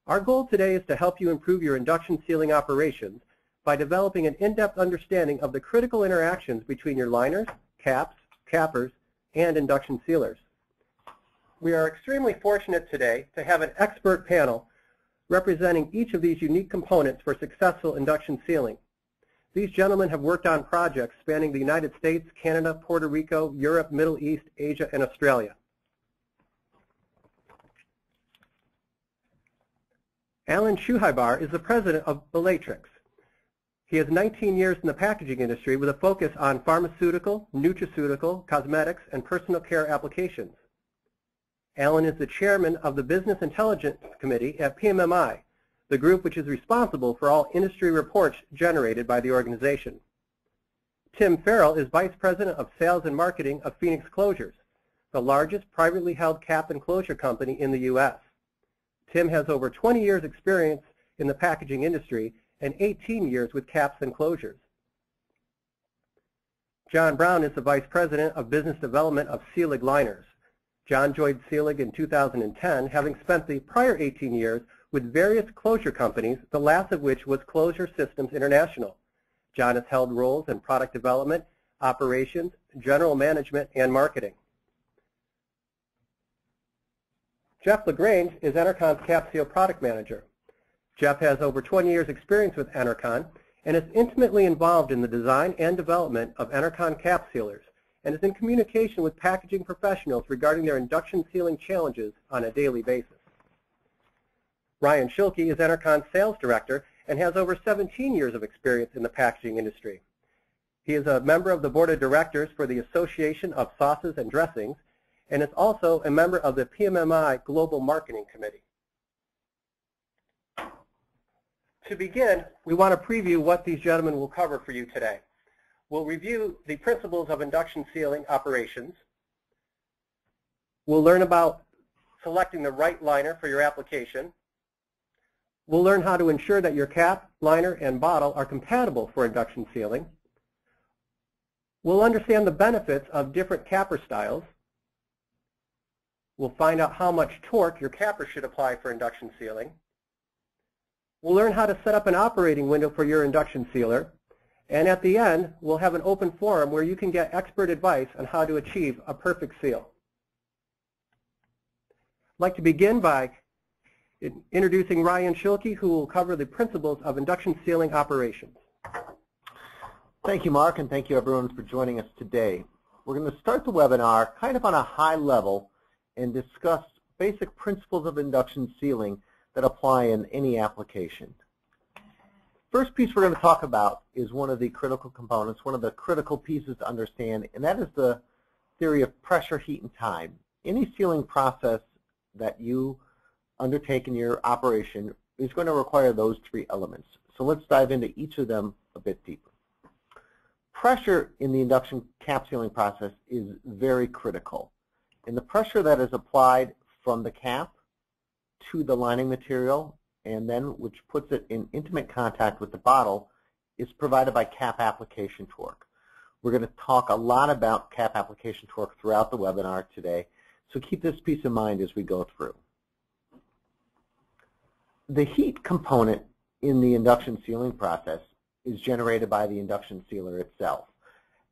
Our goal today is to help you improve your induction sealing operations by developing an in-depth understanding of the critical interactions between your liners, caps, cappers, and induction sealers. We are extremely fortunate today to have an expert panel representing each of these unique components for successful induction sealing. These gentlemen have worked on projects spanning the United States, Canada, Puerto Rico, Europe, Middle East, Asia, and Australia. Alan Schuheibar is the president of Bellatrix. He has 19 years in the packaging industry with a focus on pharmaceutical, nutraceutical, cosmetics, and personal care applications. Alan is the chairman of the Business Intelligence Committee at PMMI, the group which is responsible for all industry reports generated by the organization. Tim Farrell is vice president of sales and marketing of Phoenix Closures, the largest privately held cap and closure company in the U.S. Tim has over 20 years experience in the packaging industry and 18 years with caps and closures. John Brown is the vice president of business development of Seelig Liners. John joined Seelig in 2010, having spent the prior 18 years with various closure companies, the last of which was Closure Systems International. John has held roles in product development, operations, general management, and marketing. Jeff LaGrange is Enercon's Cap Seal product manager. Jeff has over 20 years experience with Enercon and is intimately involved in the design and development of Enercon cap sealers and is in communication with packaging professionals regarding their induction sealing challenges on a daily basis. Ryan Schilke is Enercon's sales director and has over 17 years of experience in the packaging industry. He is a member of the board of directors for the Association of Sauces and Dressings and is also a member of the PMMI Global Marketing Committee. To begin, we want to preview what these gentlemen will cover for you today. We'll review the principles of induction sealing operations. We'll learn about selecting the right liner for your application. We'll learn how to ensure that your cap, liner, and bottle are compatible for induction sealing. We'll understand the benefits of different capper styles. We'll find out how much torque your capper should apply for induction sealing. We'll learn how to set up an operating window for your induction sealer. And at the end, we'll have an open forum where you can get expert advice on how to achieve a perfect seal. I'd like to begin by introducing Ryan Schilke, who will cover the principles of induction sealing operations. Thank you, Mark, and thank you everyone for joining us today. We're going to start the webinar kind of on a high level and discuss basic principles of induction sealing that apply in any application. First piece we're going to talk about is one of the critical components, one of the critical pieces to understand, and that is the theory of pressure, heat, and time. Any sealing process that you undertake in your operation is going to require those three elements. So let's dive into each of them a bit deeper. Pressure in the induction cap sealing process is very critical. And the pressure that is applied from the cap to the lining material and then which puts it in intimate contact with the bottle is provided by cap application torque. We're going to talk a lot about cap application torque throughout the webinar today, so keep this piece in mind as we go through. The heat component in the induction sealing process is generated by the induction sealer itself.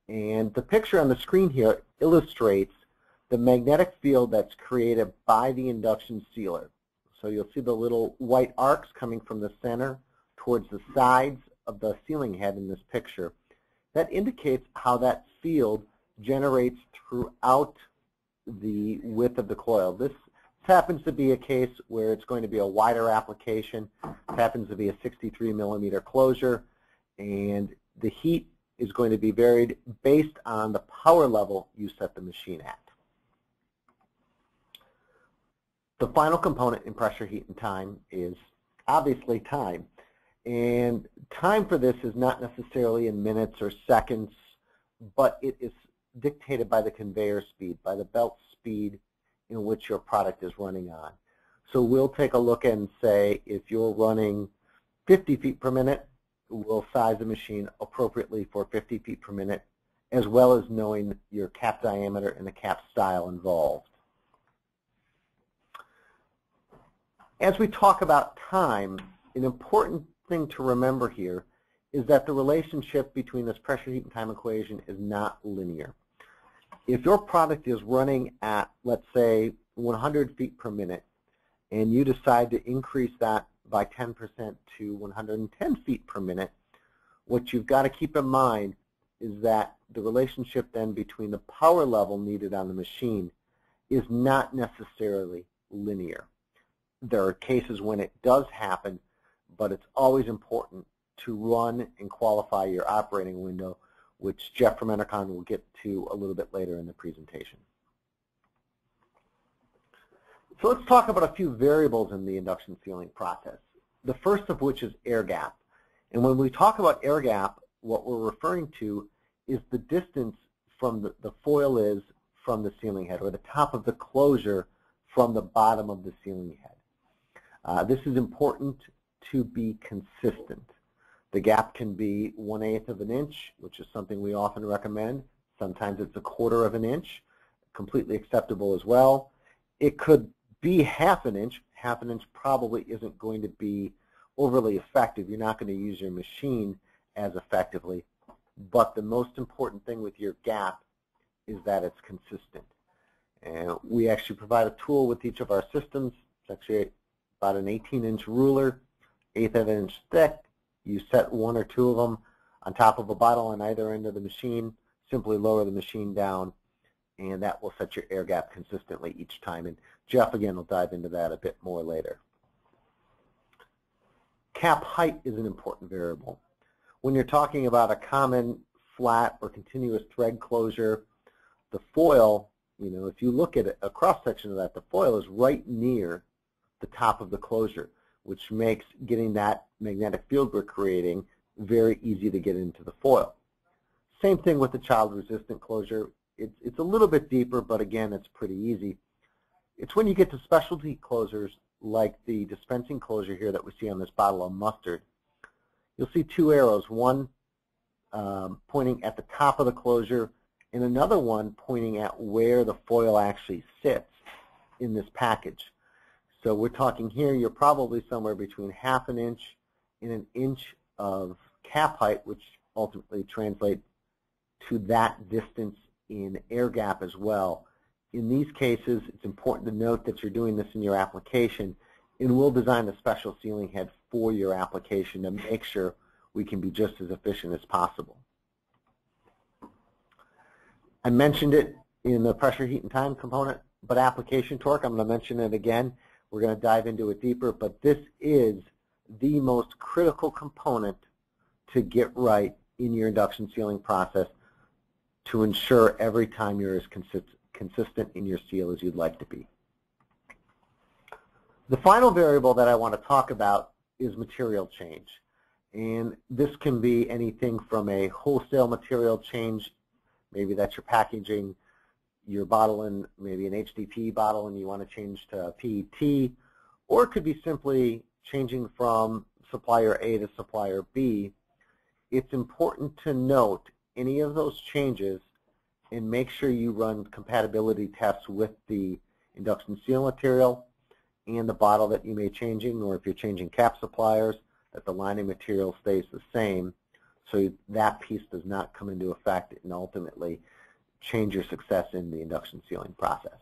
And the picture on the screen here illustrates the magnetic field that's created by the induction sealer. So you'll see the little white arcs coming from the center towards the sides of the sealing head in this picture. That indicates how that field generates throughout the width of the coil. This happens to be a case where it's going to be a wider application. It happens to be a 63 millimeter closure, and the heat is going to be varied based on the power level you set the machine at. The final component in pressure, heat, and time is obviously time. And time for this is not necessarily in minutes or seconds, but it is dictated by the conveyor speed, by the belt speed in which your product is running on. So we'll take a look and say if you're running 50 feet per minute, we'll size the machine appropriately for 50 feet per minute, as well as knowing your cap diameter and the cap style involved. As we talk about time, an important thing to remember here is that the relationship between this pressure, heat, and time equation is not linear. If your product is running at, let's say, 100 feet per minute, and you decide to increase that by 10% to 110 feet per minute, what you've got to keep in mind is that the relationship then between the power level needed on the machine is not necessarily linear. There are cases when it does happen, but it's always important to run and qualify your operating window, which Jeff from Entercon will get to a little bit later in the presentation. So let's talk about a few variables in the induction sealing process, the first of which is air gap. And when we talk about air gap, what we're referring to is the distance from the foil is from the sealing head, or the top of the closure from the bottom of the sealing head. This is important to be consistent. The gap can be 1/8 of an inch, which is something we often recommend. Sometimes it's 1/4 of an inch, completely acceptable as well. It could be 1/2 an inch. 1/2 an inch probably isn't going to be overly effective. You're not going to use your machine as effectively. But the most important thing with your gap is that it's consistent. And we actually provide a tool with each of our systems. It's actually about an 18-inch ruler, 1/8 of an inch thick. You set 1 or 2 of them on top of a bottle on either end of the machine. Simply lower the machine down, and that will set your air gap consistently each time. And Jeff, again, will dive into that a bit more later. Cap height is an important variable. When you're talking about a common flat or continuous thread closure, the foil, if you look at a cross-section of that, the foil is right near the top of the closure, which makes getting that magnetic field we're creating very easy to get into the foil. Same thing with the child-resistant closure. It's a little bit deeper, but again, it's pretty easy. It's when you get to specialty closures like the dispensing closure here that we see on this bottle of mustard. You'll see 2 arrows, one pointing at the top of the closure and another one pointing at where the foil actually sits in this package. So we're talking here, you're probably somewhere between 1/2 an inch and 1 inch of cap height, which ultimately translates to that distance in air gap as well. In these cases, it's important to note that you're doing this in your application, and we'll design a special sealing head for your application to make sure we can be just as efficient as possible. I mentioned it in the pressure, heat, and time component, but application torque, I'm going to mention it again. We're going to dive into it deeper, but this is the most critical component to get right in your induction sealing process to ensure every time you're as consistent in your seal as you'd like to be. The final variable that I want to talk about is material change. And this can be anything from a wholesale material change, maybe that you're packaging your bottle in maybe an HDPE bottle and you want to change to PET, or it could be simply changing from supplier A to supplier B. It's important to note any of those changes and make sure you run compatibility tests with the induction seal material and the bottle that you may be changing, or if you're changing cap suppliers, that the lining material stays the same so that piece does not come into effect and ultimately change your success in the induction sealing process.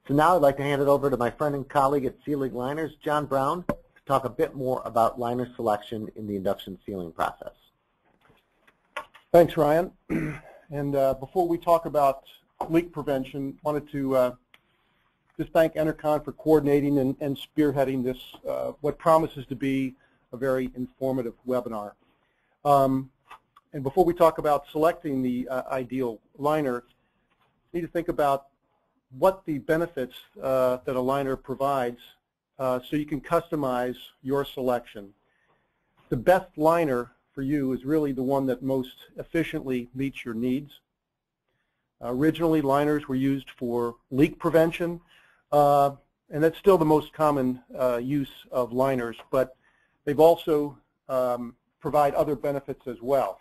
So now I'd like to hand it over to my friend and colleague at Sealing Liners, John Brown, to talk a bit more about liner selection in the induction sealing process. Thanks, Ryan. And before we talk about leak prevention, wanted to just thank Entercon for coordinating and spearheading this, what promises to be a very informative webinar. And before we talk about selecting the ideal liner, we need to think about what the benefits that a liner provides so you can customize your selection. The best liner for you is really the one that most efficiently meets your needs. Originally, liners were used for leak prevention, and that's still the most common use of liners, but they've also provide other benefits as well.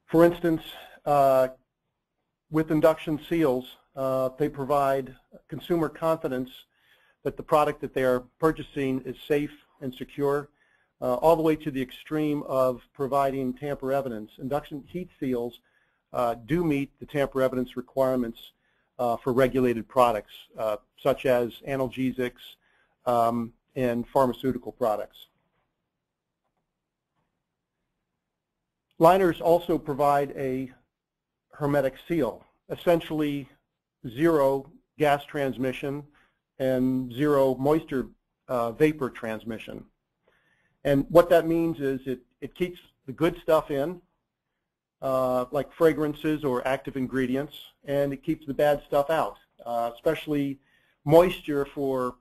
For instance, with induction seals, They provide consumer confidence that the product that they are purchasing is safe and secure, all the way to the extreme of providing tamper evidence. Induction heat seals do meet the tamper evidence requirements for regulated products, such as analgesics and pharmaceutical products. Liners also provide a hermetic seal, essentially zero gas transmission and zero moisture vapor transmission. And what that means is it keeps the good stuff in, like fragrances or active ingredients, and it keeps the bad stuff out, especially moisture for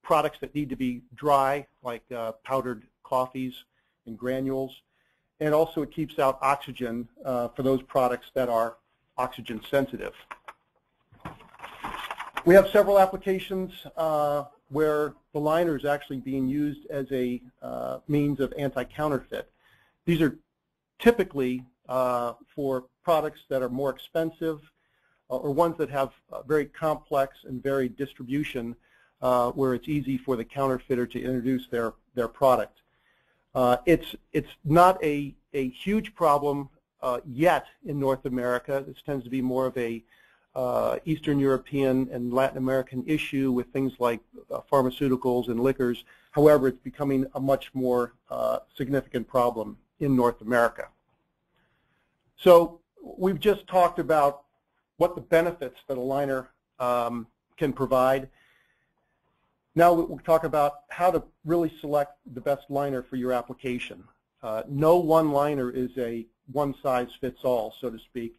products that need to be dry, like powdered coffees and granules. And also it keeps out oxygen for those products that are oxygen sensitive. We have several applications where the liner is actually being used as a means of anti-counterfeit. These are typically for products that are more expensive or ones that have very complex and varied distribution where it's easy for the counterfeiter to introduce their product. It's not a huge problem yet in North America. This tends to be more of a Eastern European and Latin American issue with things like pharmaceuticals and liquors. However, it's becoming a much more significant problem in North America. So we've just talked about what the benefits that a liner can provide. Now we'll talk about how to really select the best liner for your application. No one liner is a one-size-fits-all, so to speak.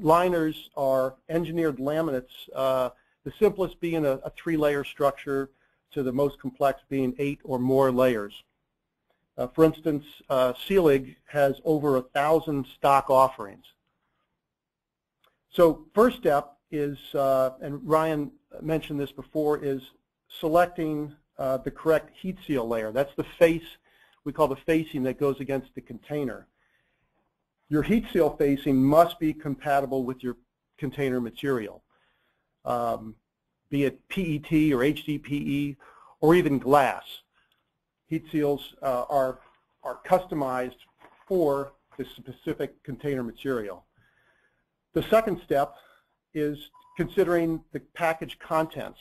Liners are engineered laminates, the simplest being a 3-layer structure to the most complex being 8 or more layers. For instance, Sealig has over 1,000 stock offerings. So first step is, and Ryan mentioned this before, is selecting the correct heat seal layer. That's the face, we call the facing that goes against the container. Your heat seal facing must be compatible with your container material, be it PET or HDPE or even glass. Heat seals are customized for the specific container material. The second step is considering the package contents.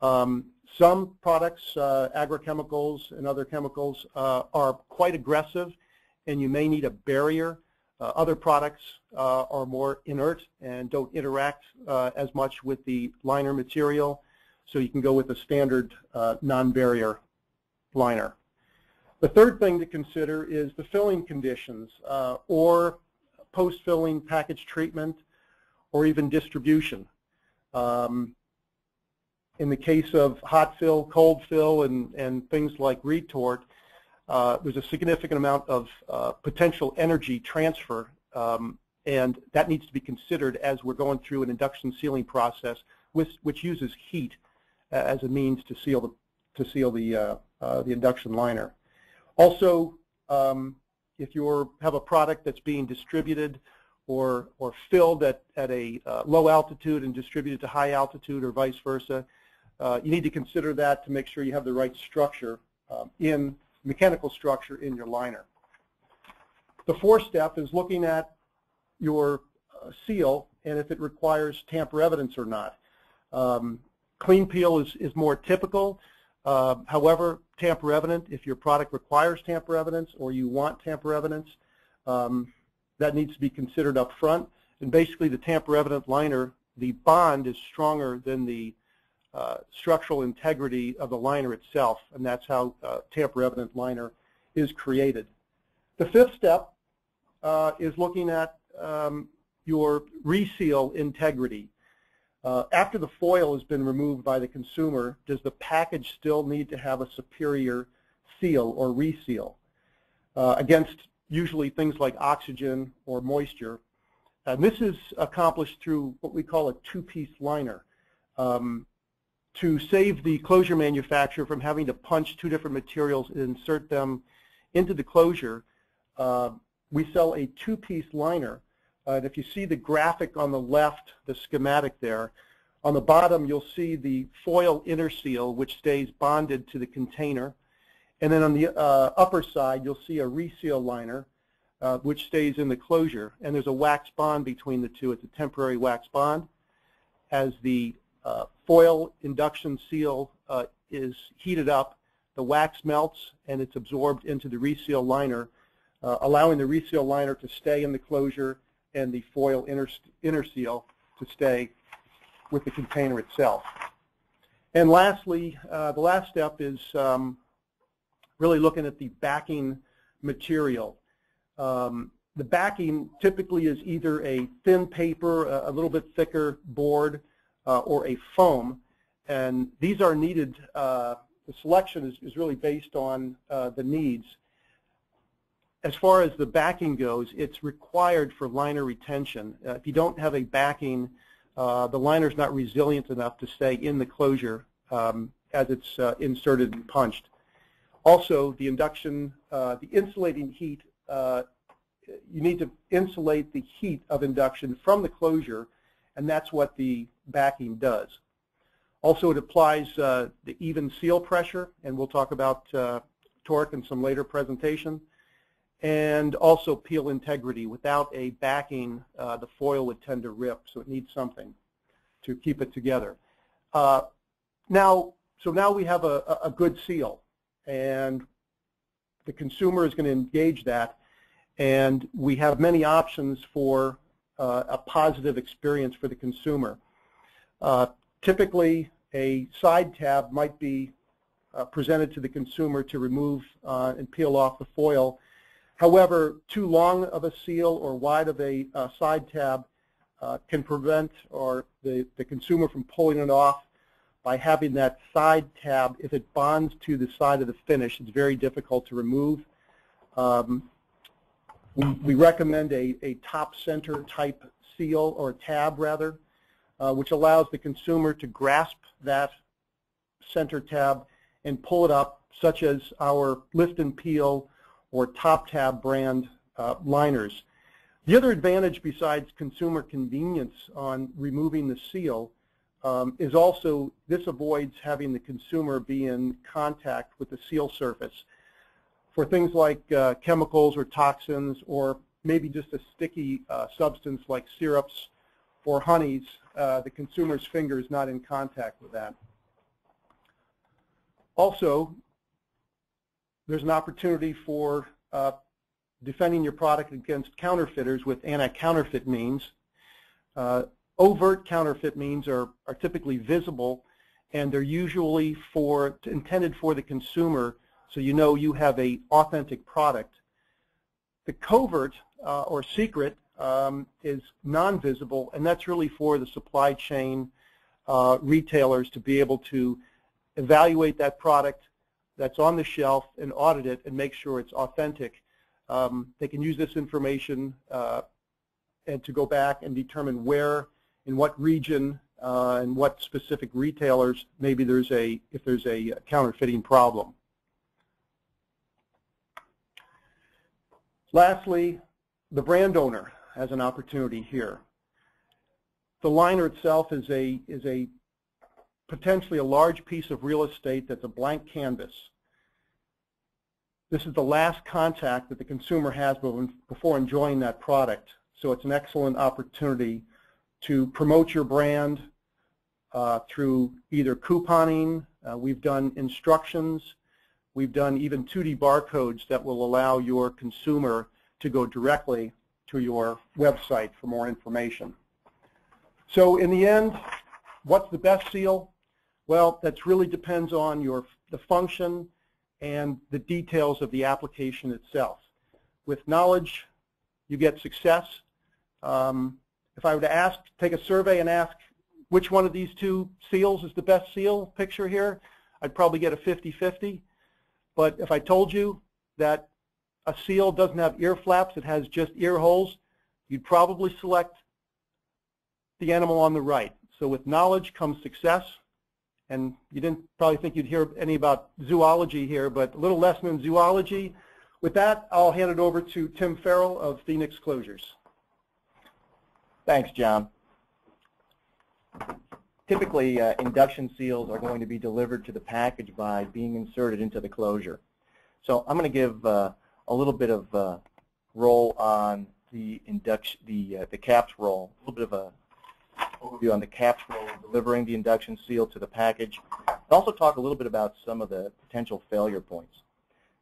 Some products, agrochemicals and other chemicals, are quite aggressive and you may need a barrier. Other products are more inert and don't interact as much with the liner material, so you can go with a standard non-barrier liner. The third thing to consider is the filling conditions or post-filling package treatment or even distribution. In the case of hot fill, cold fill, and things like retort, there's a significant amount of potential energy transfer, and that needs to be considered as we're going through an induction sealing process, which uses heat as a means to seal the induction liner. Also, if you have a product that's being distributed or filled at a low altitude and distributed to high altitude or vice versa, you need to consider that to make sure you have the right structure mechanical structure in your liner. The fourth step is looking at your seal and if it requires tamper evidence or not. Clean peel is more typical. However, tamper evident, if your product requires tamper evidence or you want tamper evidence, that needs to be considered up front. And basically the tamper evident liner, the bond is stronger than the structural integrity of the liner itself, and that's how tamper-evident liner is created. The fifth step is looking at your reseal integrity. After the foil has been removed by the consumer, does the package still need to have a superior seal or reseal against usually things like oxygen or moisture? And this is accomplished through what we call a two-piece liner. To save the closure manufacturer from having to punch two different materials and insert them into the closure, we sell a two-piece liner And if you see the graphic on the left, the schematic there, on the bottom you'll see the foil inner seal, which stays bonded to the container. And then on the upper side you'll see a reseal liner, which stays in the closure. And there's a wax bond between the two. It's a temporary wax bond. As the foil induction seal is heated up, the wax melts and it's absorbed into the reseal liner, allowing the reseal liner to stay in the closure and the foil inner seal to stay with the container itself. And lastly, the last step is really looking at the backing material. The backing typically is either a thin paper, a little bit thicker board, or a foam, and these are needed. The selection is really based on the needs. As far as the backing goes, it's required for liner retention. If you don't have a backing, the liner is not resilient enough to stay in the closure as it's inserted and punched. Also, the induction, the insulating heat, you need to insulate the heat of induction from the closure, and that's what the backing does. Also, it applies the even seal pressure, and we'll talk about torque in some later presentation, and also peel integrity. Without a backing, the foil would tend to rip, so it needs something to keep it together. So now we have a good seal, and the consumer is going to engage that, and we have many options for a positive experience for the consumer. Typically, a side tab might be presented to the consumer to remove and peel off the foil. However, too long of a seal or wide of a side tab can prevent the consumer from pulling it off by having that side tab. If it bonds to the side of the finish, it's very difficult to remove. We recommend a top center type seal, or tab rather, which allows the consumer to grasp that center tab and pull it up, such as our lift and peel or top tab brand liners. The other advantage besides consumer convenience on removing the seal is also this avoids having the consumer be in contact with the seal surface. For things like chemicals or toxins, or maybe just a sticky substance like syrups or honeys, the consumer's finger is not in contact with that. Also, there's an opportunity for defending your product against counterfeiters with anti-counterfeit means. Overt counterfeit means are typically visible, and they're usually intended for the consumer, so you know you have an authentic product. The covert or secret is non-visible, and that's really for the supply chain retailers to be able to evaluate that product that's on the shelf and audit it and make sure it's authentic. They can use this information and to go back and determine where, in what region, and what specific retailers maybe if there's a counterfeiting problem. Lastly, the brand owner has an opportunity here. The liner itself is a potentially a large piece of real estate that's a blank canvas. This is the last contact that the consumer has before enjoying that product. So it's an excellent opportunity to promote your brand through either couponing. We've done instructions. We've done even 2D barcodes that will allow your consumer to go directly to your website for more information. So in the end, what's the best seal? Well, that really depends on the function and the details of the application itself. With knowledge, you get success. If I were to take a survey and ask which one of these two seals is the best seal picture here, I'd probably get a 50-50. But if I told you that a seal doesn't have ear flaps, it has just ear holes, you'd probably select the animal on the right. So with knowledge comes success. And you didn't probably think you'd hear any about zoology here, but a little lesson in zoology. With that, I'll hand it over to Tim Farrell of Phoenix Closures. Thanks, John. Typically, induction seals are going to be delivered to the package by being inserted into the closure. So I'm going to give a little bit of role on the caps roll, a little bit of a overview on the caps roll, delivering the induction seal to the package. I'll also talk a little bit about some of the potential failure points.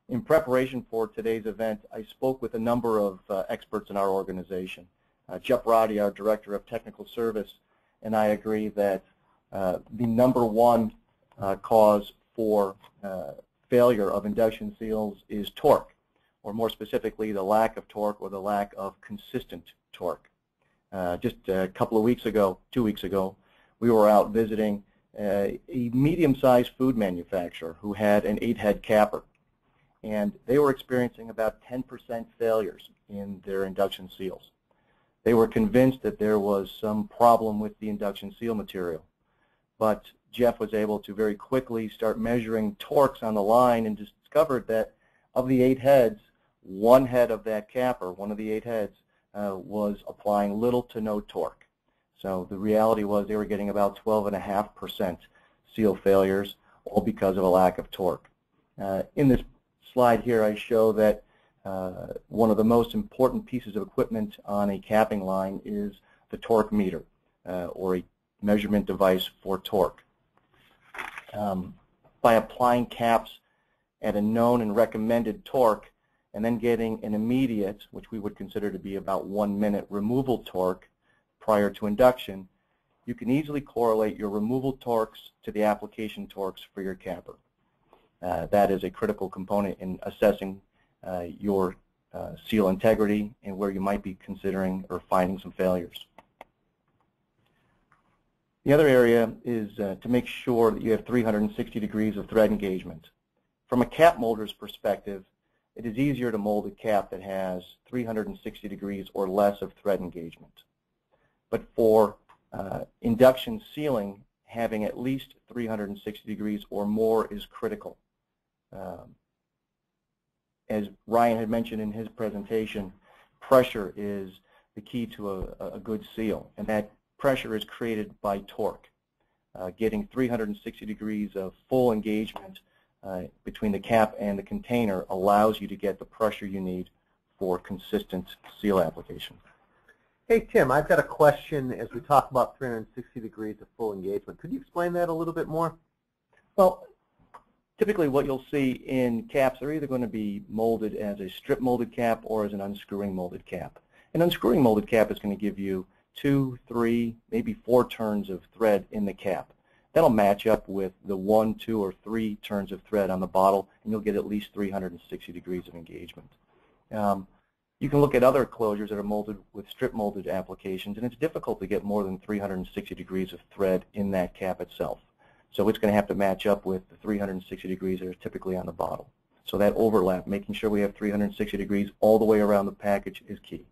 In preparation for today's event, I spoke with a number of experts in our organization. Jeff Roddy, our Director of Technical Service, and I agree that the number one cause for failure of induction seals is torque, or more specifically, the lack of torque or the lack of consistent torque. Just a couple of weeks ago, 2 weeks ago, we were out visiting a medium-sized food manufacturer who had an 8-head capper, and they were experiencing about 10% failures in their induction seals. They were convinced that there was some problem with the induction seal material, but Jeff was able to very quickly start measuring torques on the line and discovered that of the 8 heads, one head of that capper, one of the 8 heads, was applying little to no torque. So the reality was they were getting about 12.5% seal failures, all because of a lack of torque. In this slide here, I show that one of the most important pieces of equipment on a capping line is the torque meter, or a measurement device for torque. By applying caps at a known and recommended torque, and then getting an immediate, which we would consider to be about 1 minute removal torque prior to induction, you can easily correlate your removal torques to the application torques for your capper. That is a critical component in assessing your seal integrity and where you might be considering or finding some failures. The other area is to make sure that you have 360 degrees of thread engagement. From a cap molder's perspective, it is easier to mold a cap that has 360 degrees or less of thread engagement. But for induction sealing, having at least 360 degrees or more is critical. As Ryan had mentioned in his presentation, pressure is the key to a good seal, and that pressure is created by torque. Getting 360 degrees of full engagement between the cap and the container allows you to get the pressure you need for consistent seal application. Hey, Tim, I've got a question as we talk about 360 degrees of full engagement. Could you explain that a little bit more? Well, typically what you'll see in caps are either going to be molded as a strip molded cap or as an unscrewing molded cap. An unscrewing molded cap is going to give you 2, 3, maybe 4 turns of thread in the cap. That'll match up with the 1, 2, or 3 turns of thread on the bottle, and you'll get at least 360 degrees of engagement. You can look at other closures that are molded with strip molded applications, and it's difficult to get more than 360 degrees of thread in that cap itself. So it's going to have to match up with the 360 degrees that are typically on the bottle. So that overlap, making sure we have 360 degrees all the way around the package, is key.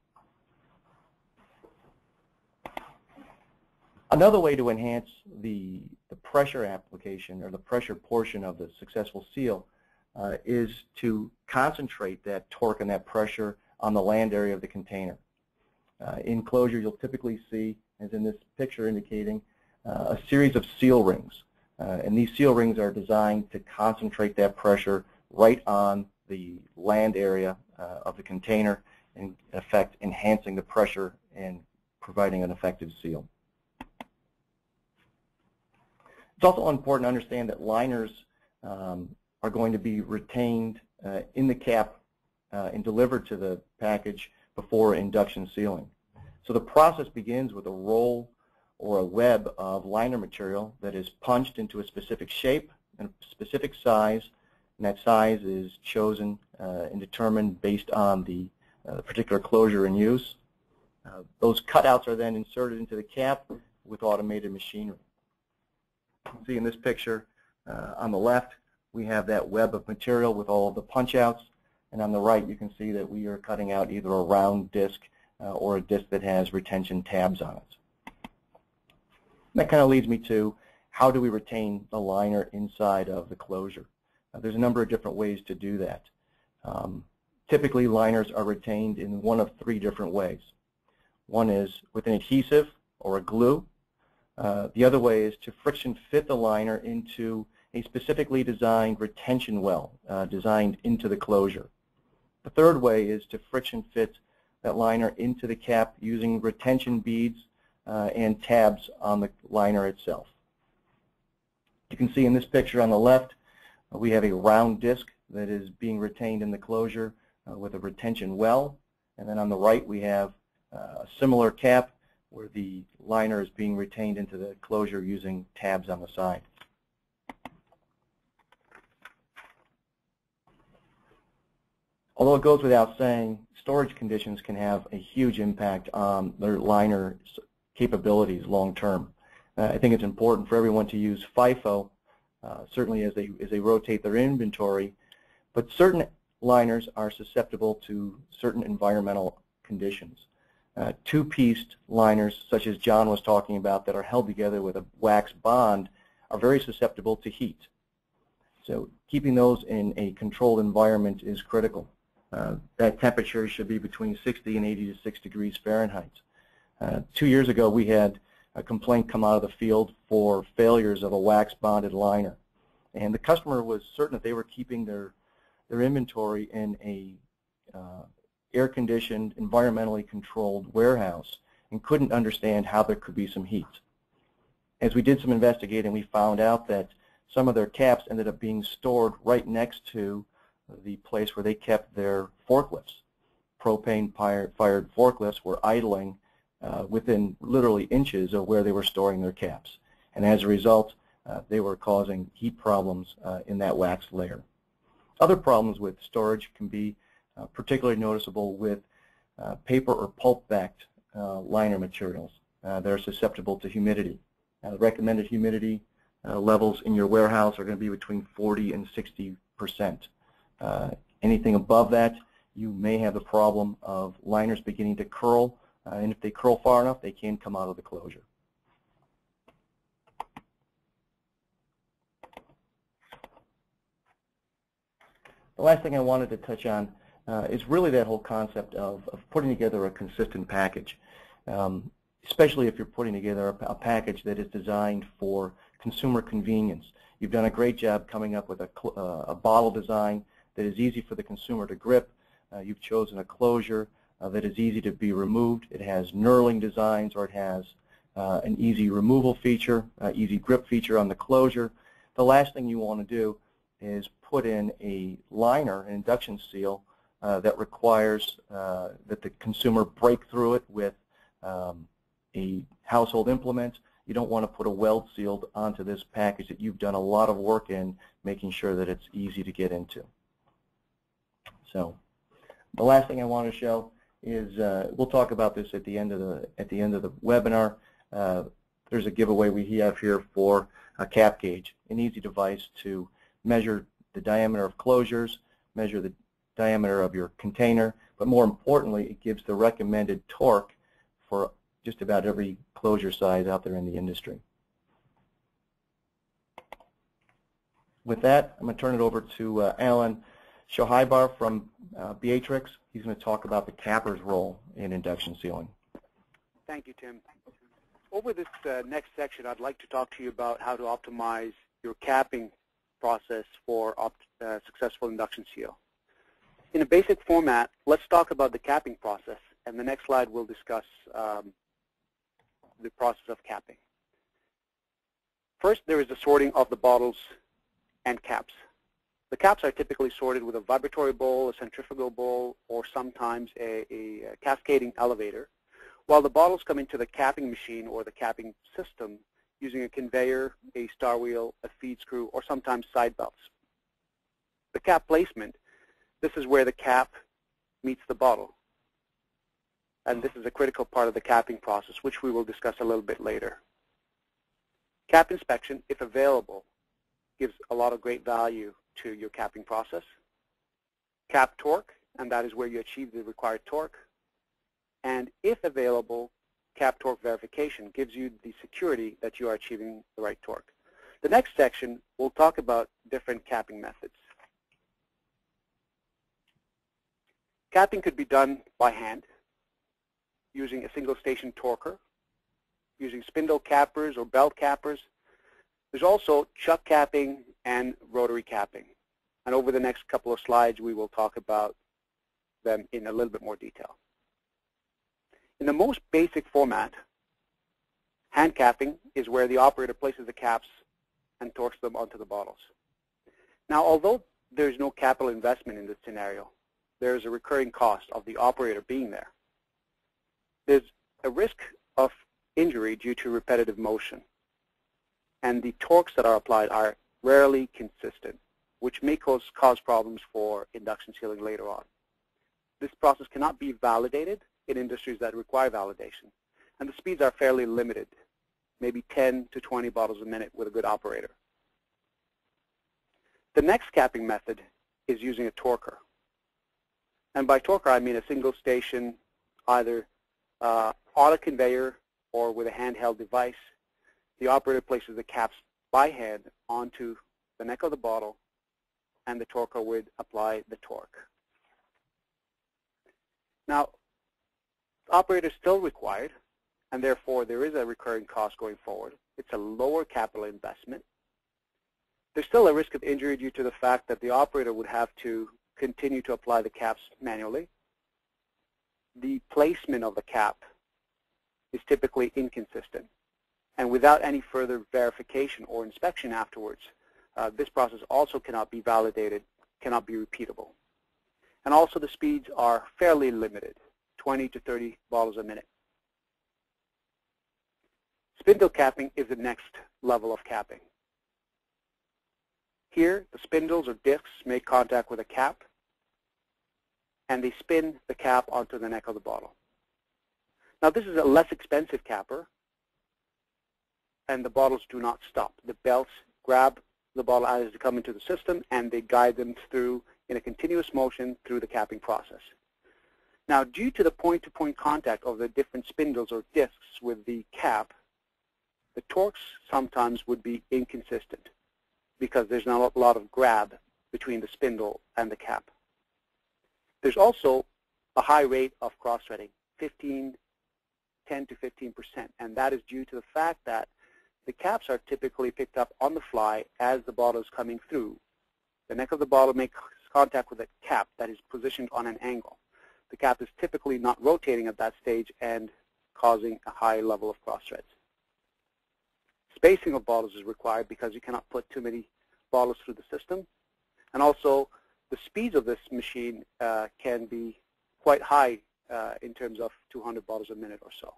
Another way to enhance the pressure application or the pressure portion of the successful seal is to concentrate that torque and that pressure on the land area of the container. In closure, you'll typically see, as in this picture indicating, a series of seal rings. And these seal rings are designed to concentrate that pressure right on the land area of the container, and in effect enhancing the pressure and providing an effective seal. It's also important to understand that liners are going to be retained in the cap and delivered to the package before induction sealing. So the process begins with a roll or a web of liner material that is punched into a specific shape and a specific size, and that size is chosen and determined based on the particular closure in use. Those cutouts are then inserted into the cap with automated machinery. You can see in this picture on the left we have that web of material with all of the punch outs, and on the right you can see that we are cutting out either a round disc or a disc that has retention tabs on it. And that kind of leads me to how do we retain the liner inside of the closure. There's a number of different ways to do that. Typically liners are retained in one of 3 different ways. One is with an adhesive or a glue. The other way is to friction fit the liner into a specifically designed retention well designed into the closure. The third way is to friction fit that liner into the cap using retention beads and tabs on the liner itself. You can see in this picture on the left, we have a round disc that is being retained in the closure with a retention well. And then on the right, we have a similar cap where the liner is being retained into the closure using tabs on the side. Although it goes without saying, storage conditions can have a huge impact on their liner capabilities long term. I think it's important for everyone to use FIFO, certainly as they rotate their inventory, but certain liners are susceptible to certain environmental conditions. Two-pieced liners, such as John was talking about, that are held together with a wax bond, are very susceptible to heat. So keeping those in a controlled environment is critical. That temperature should be between 60 and 86 degrees Fahrenheit. 2 years ago, we had a complaint come out of the field for failures of a wax-bonded liner. And the customer was certain that they were keeping their inventory in a air-conditioned, environmentally controlled warehouse and couldn't understand how there could be some heat. As we did some investigating, we found out that some of their caps ended up being stored right next to the place where they kept their forklifts. Propane-fired forklifts were idling within literally inches of where they were storing their caps. And as a result, they were causing heat problems in that wax layer. Other problems with storage can be particularly noticeable with paper or pulp-backed liner materials. They're susceptible to humidity. The recommended humidity levels in your warehouse are going to be between 40 and 60%. Anything above that, you may have the problem of liners beginning to curl, and if they curl far enough, they can come out of the closure. The last thing I wanted to touch on is really that whole concept of putting together a consistent package, especially if you're putting together a package that is designed for consumer convenience. You've done a great job coming up with a bottle design that is easy for the consumer to grip. You've chosen a closure that is easy to be removed. It has knurling designs, or it has an easy removal feature, easy grip feature on the closure. The last thing you want to do is put in a liner, an induction seal, that requires that the consumer break through it with a household implement. You don't want to put a weld sealed onto this package that you've done a lot of work in making sure that it's easy to get into. So the last thing I want to show is we'll talk about this at the end of the webinar. There's a giveaway we have here for a cap gauge, an easy device to measure the diameter of closures, measure the diameter of your container, but more importantly, it gives the recommended torque for just about every closure size out there in the industry. With that, I'm going to turn it over to Alan Shohaibar from Beatrix. He's going to talk about the capper's role in induction sealing. Thank you, Tim. Over this next section, I'd like to talk to you about how to optimize your capping process for successful induction seal. In a basic format, let's talk about the capping process, and the next slide will discuss the process of capping. First, there is the sorting of the bottles and caps. The caps are typically sorted with a vibratory bowl, a centrifugal bowl, or sometimes a cascading elevator, while the bottles come into the capping machine or the capping system using a conveyor, a star wheel, a feed screw, or sometimes side belts. The cap placement, this is where the cap meets the bottle. And this is a critical part of the capping process, which we will discuss a little bit later. Cap inspection, if available, gives a lot of great value to your capping process. Cap torque, and that is where you achieve the required torque. And if available, cap torque verification gives you the security that you are achieving the right torque. The next section, we'll talk about different capping methods. Capping could be done by hand. using a single station torquer, using spindle cappers or belt cappers. There's also chuck capping and rotary capping. And over the next couple of slides, we will talk about them in a little bit more detail. In the most basic format, hand capping is where the operator places the caps and torques them onto the bottles. Now, although there's no capital investment in this scenario, there's a recurring cost of the operator being there. There's a risk of injury due to repetitive motion, and the torques that are applied are rarely consistent, which may cause problems for induction sealing later on. This process cannot be validated in industries that require validation, and the speeds are fairly limited, maybe 10 to 20 bottles a minute with a good operator. The next capping method is using a torquer. And by torquer, I mean a single station, either on a conveyor or with a handheld device. The operator places the caps by hand onto the neck of the bottle, and the torquer would apply the torque. Now, the operator is still required, and therefore there is a recurring cost going forward. It's a lower capital investment. There's still a risk of injury due to the fact that the operator would have to continue to apply the caps manually. The placement of the cap is typically inconsistent, and without any further verification or inspection afterwards, this process also cannot be validated, cannot be repeatable. And also the speeds are fairly limited, 20 to 30 bottles a minute. Spindle capping is the next level of capping. Here, the spindles or discs make contact with a cap, and they spin the cap onto the neck of the bottle. Now, this is a less expensive capper, and the bottles do not stop. The belts grab the bottle as they come into the system, and they guide them through in a continuous motion through the capping process. Now, due to the point-to-point contact of the different spindles or discs with the cap, the torques sometimes would be inconsistent because there's not a lot of grab between the spindle and the cap. There's also a high rate of cross-threading, 10 to 15%, and that is due to the fact that the caps are typically picked up on the fly as the bottle is coming through. The neck of the bottle makes contact with a cap that is positioned on an angle. The cap is typically not rotating at that stage and causing a high level of cross-threads. Spacing of bottles is required because you cannot put too many bottles through the system. And also, the speeds of this machine can be quite high in terms of 200 bottles a minute or so.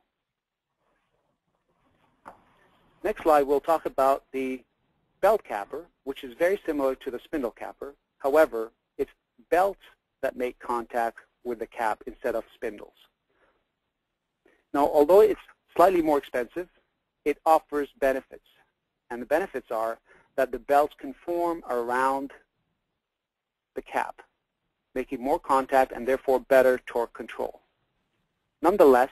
Next slide, we'll talk about the belt capper, which is very similar to the spindle capper. However, it's belts that make contact with the cap instead of spindles. Now, although it's slightly more expensive, it offers benefits. And the benefits are that the belts can form around the cap, making more contact and therefore better torque control. Nonetheless,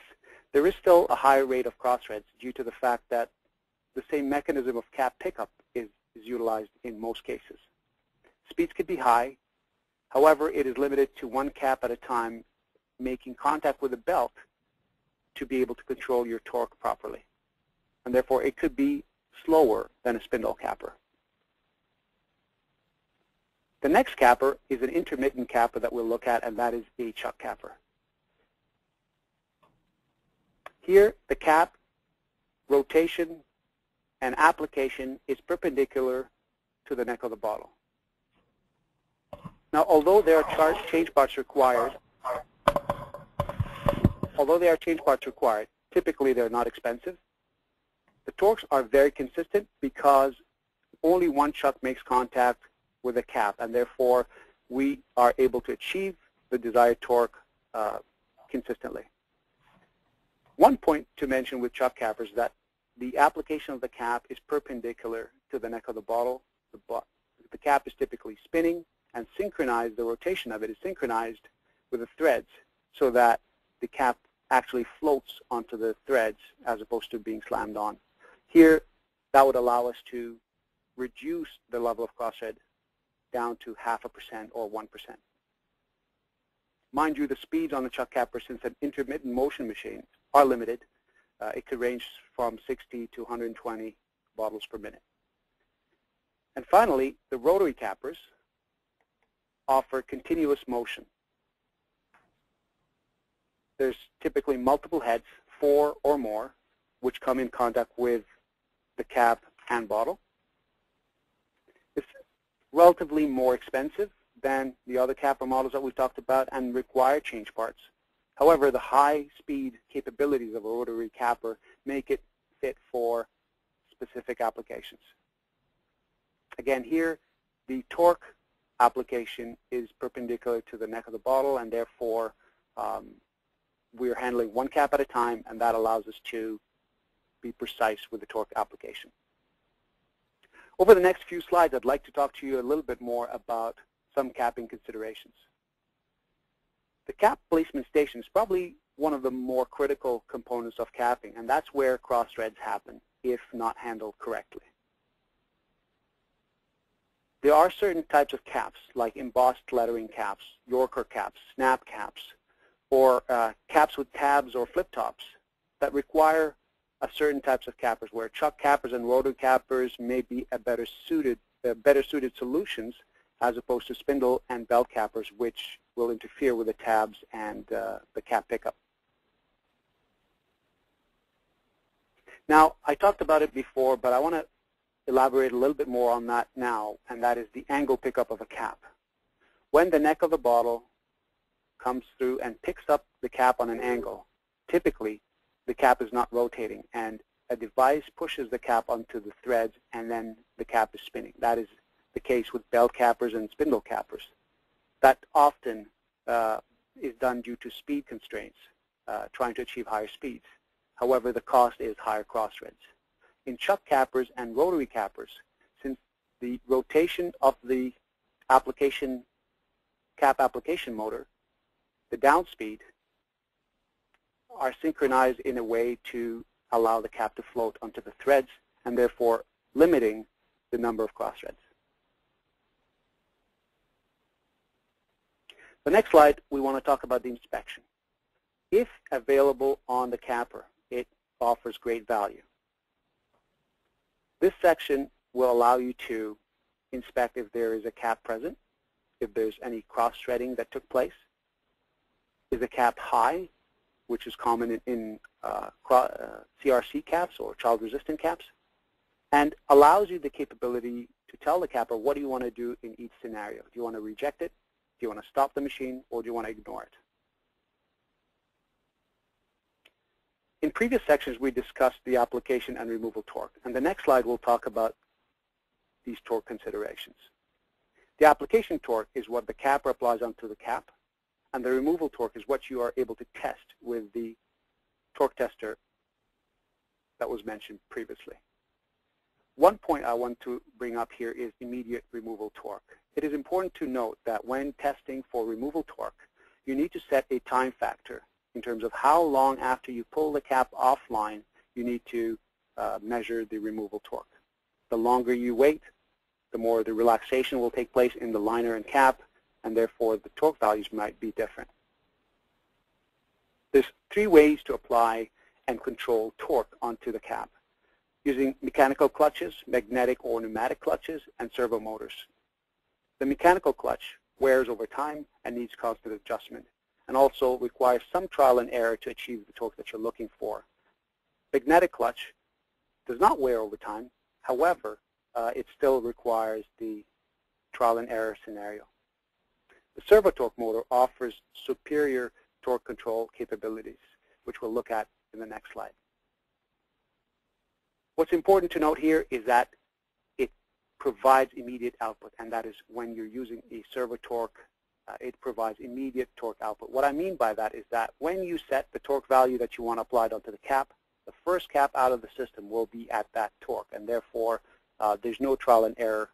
there is still a high rate of cross-threads due to the fact that the same mechanism of cap pickup is utilized in most cases. Speeds could be high. However, it is limited to one cap at a time, making contact with the belt to be able to control your torque properly. And therefore, it could be slower than a spindle capper. The next capper is an intermittent capper that we'll look at, and that is a chuck capper. Here, the cap rotation and application is perpendicular to the neck of the bottle. Now, although there are change parts required, typically they're not expensive. The torques are very consistent because only one chuck makes contact with the cap, and therefore we are able to achieve the desired torque consistently. One point to mention with chuck cappers is that the application of the cap is perpendicular to the neck of the bottle. The cap is typically spinning and synchronized, the rotation of it is synchronized with the threads so that the cap actually floats onto the threads as opposed to being slammed on. Here, that would allow us to reduce the level of cross-thread down to 0.5% or 1%. Mind you, the speeds on the chuck capper, since an intermittent motion machine, are limited. It could range from 60 to 120 bottles per minute. And finally, the rotary cappers offer continuous motion. There's typically multiple heads, 4 or more, which come in contact with the cap and bottle. It's relatively more expensive than the other capper models that we've talked about and require change parts. However, the high-speed capabilities of a rotary capper make it fit for specific applications. Again, here, the torque application is perpendicular to the neck of the bottle, and therefore we're handling one cap at a time, and that allows us to be precise with the torque application. Over the next few slides, I'd like to talk to you a little bit more about some capping considerations. The cap placement station is probably one of the more critical components of capping, and that's where cross threads happen if not handled correctly. There are certain types of caps, like embossed lettering caps, Yorker caps, snap caps, or caps with tabs or flip tops that require certain types of cappers, where chuck cappers and rotary cappers may be better suited solutions as opposed to spindle and belt cappers, which will interfere with the tabs and the cap pickup. Now, I talked about it before, but I want to elaborate a little bit more on that now, and that is the angle pickup of a cap. When the neck of the bottle comes through and picks up the cap on an angle, typically the cap is not rotating, and a device pushes the cap onto the threads, and then the cap is spinning. That is the case with belt cappers and spindle cappers. That often is done due to speed constraints, trying to achieve higher speeds. However, the cost is higher cross threads. In chuck cappers and rotary cappers, since the rotation of the cap application motor, the down speed, are synchronized in a way to allow the cap to float onto the threads, and therefore limiting the number of cross threads. The next slide, we want to talk about the inspection. If available on the capper, it offers great value. This section will allow you to inspect if there is a cap present, if there's any cross-threading that took place. Is the cap high, which is common in CRC caps or child-resistant caps, and allows you the capability to tell the capper what do you want to do in each scenario. Do you want to reject it? Do you want to stop the machine, or do you want to ignore it? In previous sections, we discussed the application and removal torque, and the next slide will talk about these torque considerations. The application torque is what the capper applies onto the cap, and the removal torque is what you are able to test with the torque tester that was mentioned previously. One point I want to bring up here is immediate removal torque. It is important to note that when testing for removal torque, you need to set a time factor in terms of how long after you pull the cap offline you need to measure the removal torque. The longer you wait, the more the relaxation will take place in the liner and cap, and therefore the torque values might be different. There's 3 ways to apply and control torque onto the cap, using mechanical clutches, magnetic or pneumatic clutches, and servo motors. The mechanical clutch wears over time and needs constant adjustment, and also requires some trial and error to achieve the torque that you're looking for. Magnetic clutch does not wear over time. However, it still requires the trial and error scenario. The servo torque motor offers superior torque control capabilities, which we'll look at in the next slide. What's important to note here is that it provides immediate output, and that is when you're using a servo torque, it provides immediate torque output. What I mean by that is that when you set the torque value that you want applied onto the cap, the first cap out of the system will be at that torque, and therefore there's no trial and error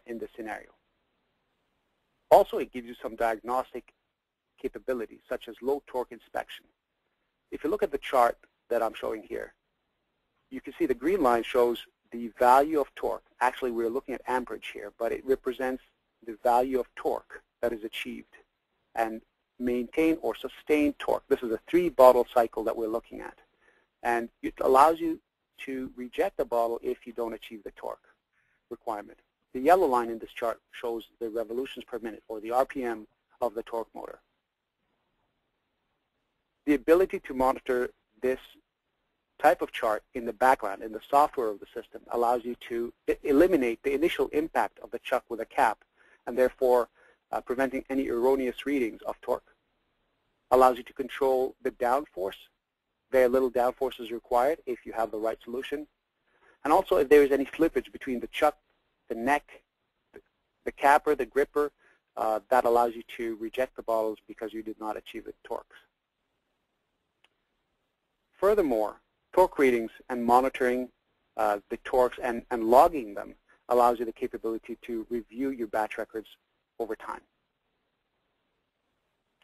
in this scenario. Also, it gives you some diagnostic capabilities, such as low torque inspection. If you look at the chart that I'm showing here, you can see the green line shows the value of torque. Actually, we're looking at amperage here, but it represents the value of torque that is achieved. And maintain or sustain torque. This is a 3-bottle cycle that we're looking at. And it allows you to reject the bottle if you don't achieve the torque requirement. The yellow line in this chart shows the revolutions per minute, or the RPM of the torque motor. The ability to monitor this type of chart in the background, in the software of the system, allows you to eliminate the initial impact of the chuck with a cap, and therefore preventing any erroneous readings of torque. Allows you to control the downforce. Very little downforce is required if you have the right solution. And also if there is any slippage between the chuck, the neck, the capper, the gripper, that allows you to reject the bottles because you did not achieve the torques. Furthermore, torque readings and monitoring the torques and logging them allows you the capability to review your batch records over time.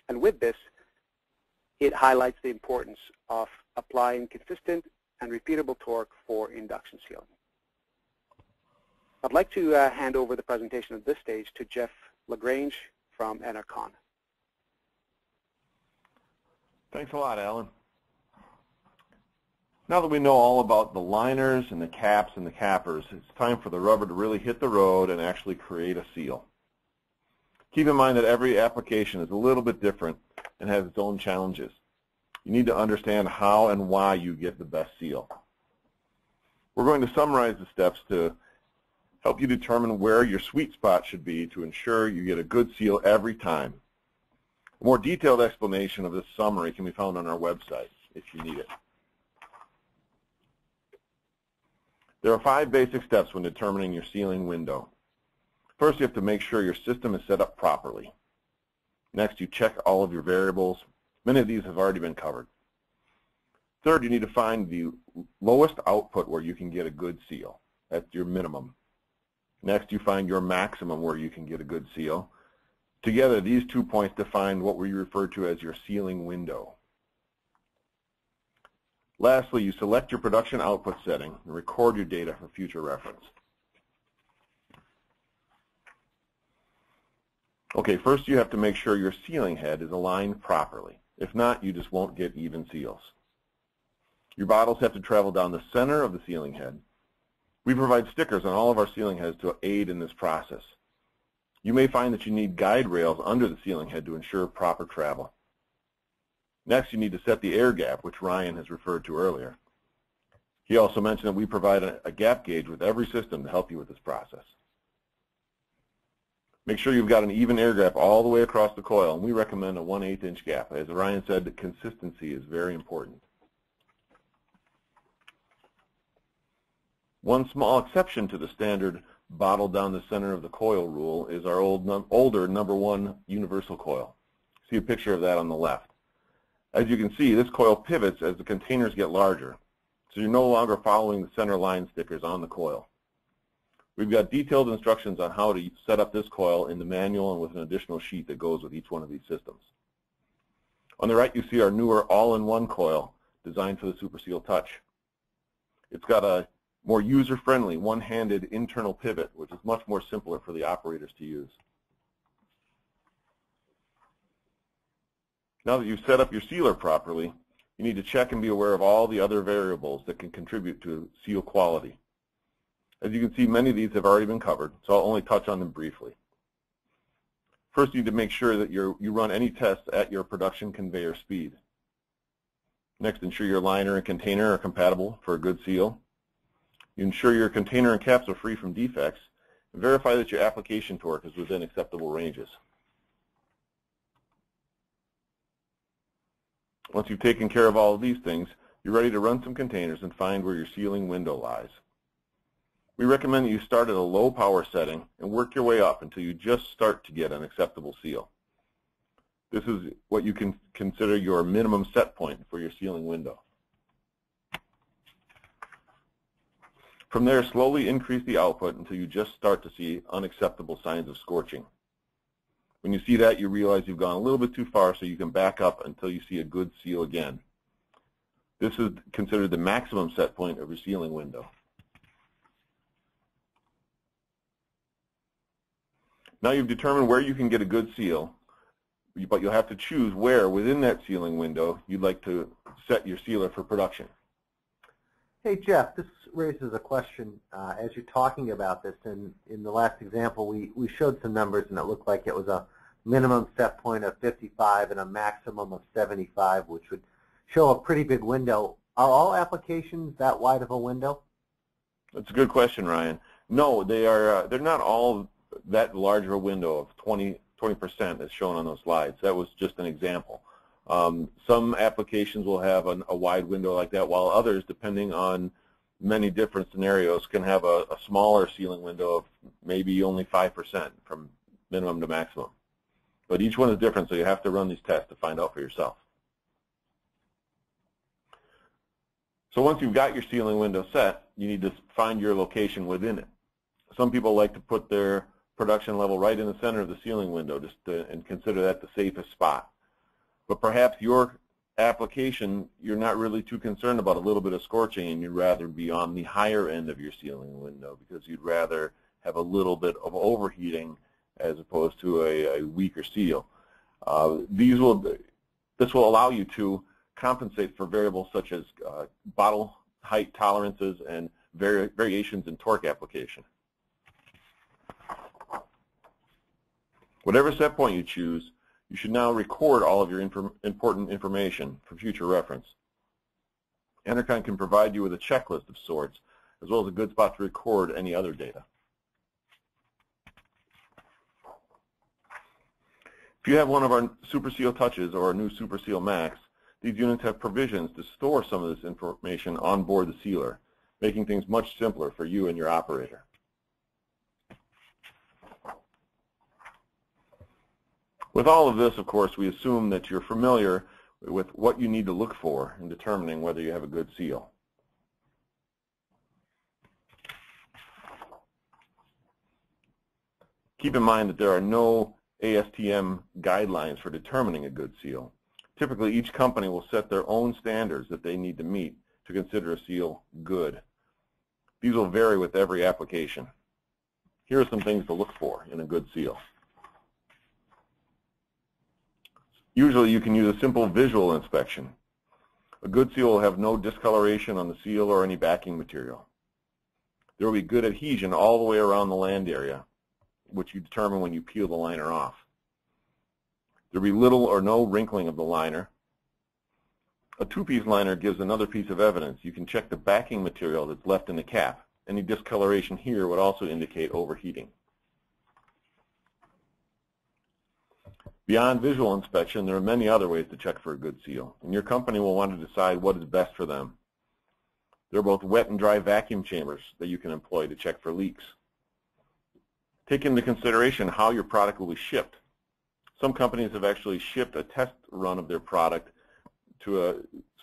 And with this, it highlights the importance of applying consistent and repeatable torque for induction sealing. I'd like to hand over the presentation at this stage to Jeff LaGrange from Enercon. Thanks a lot, Alan. Now that we know all about the liners and the caps and the cappers, it's time for the rubber to really hit the road and actually create a seal. Keep in mind that every application is a little bit different and has its own challenges. You need to understand how and why you get the best seal. We're going to summarize the steps to help you determine where your sweet spot should be to ensure you get a good seal every time. A more detailed explanation of this summary can be found on our website if you need it. There are 5 basic steps when determining your sealing window. First, you have to make sure your system is set up properly. Next, you check all of your variables. Many of these have already been covered. Third, you need to find the lowest output where you can get a good seal. That's your minimum. Next, you find your maximum where you can get a good seal. Together, these 2 points define what we refer to as your sealing window. Lastly, you select your production output setting and record your data for future reference. Okay, first you have to make sure your sealing head is aligned properly. If not, you just won't get even seals. Your bottles have to travel down the center of the sealing head. We provide stickers on all of our sealing heads to aid in this process. You may find that you need guide rails under the sealing head to ensure proper travel. Next, you need to set the air gap, which Ryan has referred to earlier. He also mentioned that we provide a gap gauge with every system to help you with this process. Make sure you've got an even air gap all the way across the coil, and we recommend a 1/8 inch gap. As Ryan said, consistency is very important. One small exception to the standard bottle down the center of the coil rule is our older #1 universal coil. See a picture of that on the left. As you can see, this coil pivots as the containers get larger, so you're no longer following the center line stickers on the coil. We've got detailed instructions on how to set up this coil in the manual and with an additional sheet that goes with each one of these systems. On the right, you see our newer all-in-one coil designed for the Super Seal Touch. It's got a more user-friendly one-handed internal pivot, which is much more simpler for the operators to use. Now that you've set up your sealer properly, you need to check and be aware of all the other variables that can contribute to seal quality. As you can see, many of these have already been covered, so I'll only touch on them briefly. First, you need to make sure that you run any tests at your production conveyor speed. Next, ensure your liner and container are compatible for a good seal. You ensure your container and caps are free from defects, and verify that your application torque is within acceptable ranges. Once you've taken care of all of these things, you're ready to run some containers and find where your sealing window lies. We recommend that you start at a low power setting and work your way up until you just start to get an acceptable seal. This is what you can consider your minimum set point for your sealing window. From there, slowly increase the output until you just start to see unacceptable signs of scorching. When you see that, you realize you've gone a little bit too far, so you can back up until you see a good seal again. This is considered the maximum set point of your sealing window. Now you've determined where you can get a good seal. but you'll have to choose where within that sealing window you'd like to set your sealer for production. Hey Jeff, this raises a question as you're talking about this. And in the last example, we showed some numbers, and it looked like it was a minimum set point of 55 and a maximum of 75, which would show a pretty big window. Are all applications that wide of a window? That's a good question, Ryan. No, they're not all that large of a window of 20% as shown on those slides. That was just an example. Some applications will have a wide window like that, while others, depending on many different scenarios, can have a smaller sealing window of maybe only 5% from minimum to maximum. But each one is different, so you have to run these tests to find out for yourself. So once you've got your sealing window set, you need to find your location within it. Some people like to put their production level right in the center of the sealing window and consider that the safest spot. But perhaps your application, you're not really too concerned about a little bit of scorching, and you'd rather be on the higher end of your sealing window because you'd rather have a little bit of overheating as opposed to a weaker seal. This will allow you to compensate for variables such as bottle height tolerances and variations in torque application. Whatever set point you choose, you should now record all of your important information for future reference. Enercon can provide you with a checklist of sorts, as well as a good spot to record any other data. If you have one of our Super Seal Touches or our new Super Seal Max, these units have provisions to store some of this information on board the sealer, making things much simpler for you and your operator. With all of this, of course, we assume that you're familiar with what you need to look for in determining whether you have a good seal. Keep in mind that there are no ASTM guidelines for determining a good seal. Typically, each company will set their own standards that they need to meet to consider a seal good. These will vary with every application. Here are some things to look for in a good seal. Usually you can use a simple visual inspection. A good seal will have no discoloration on the seal or any backing material. There will be good adhesion all the way around the land area, which you determine when you peel the liner off. There will be little or no wrinkling of the liner. A two-piece liner gives another piece of evidence. You can check the backing material that's left in the cap. Any discoloration here would also indicate overheating. Beyond visual inspection, there are many other ways to check for a good seal, and your company will want to decide what is best for them. There are both wet and dry vacuum chambers that you can employ to check for leaks. Take into consideration how your product will be shipped. Some companies have actually shipped a test run of their product to a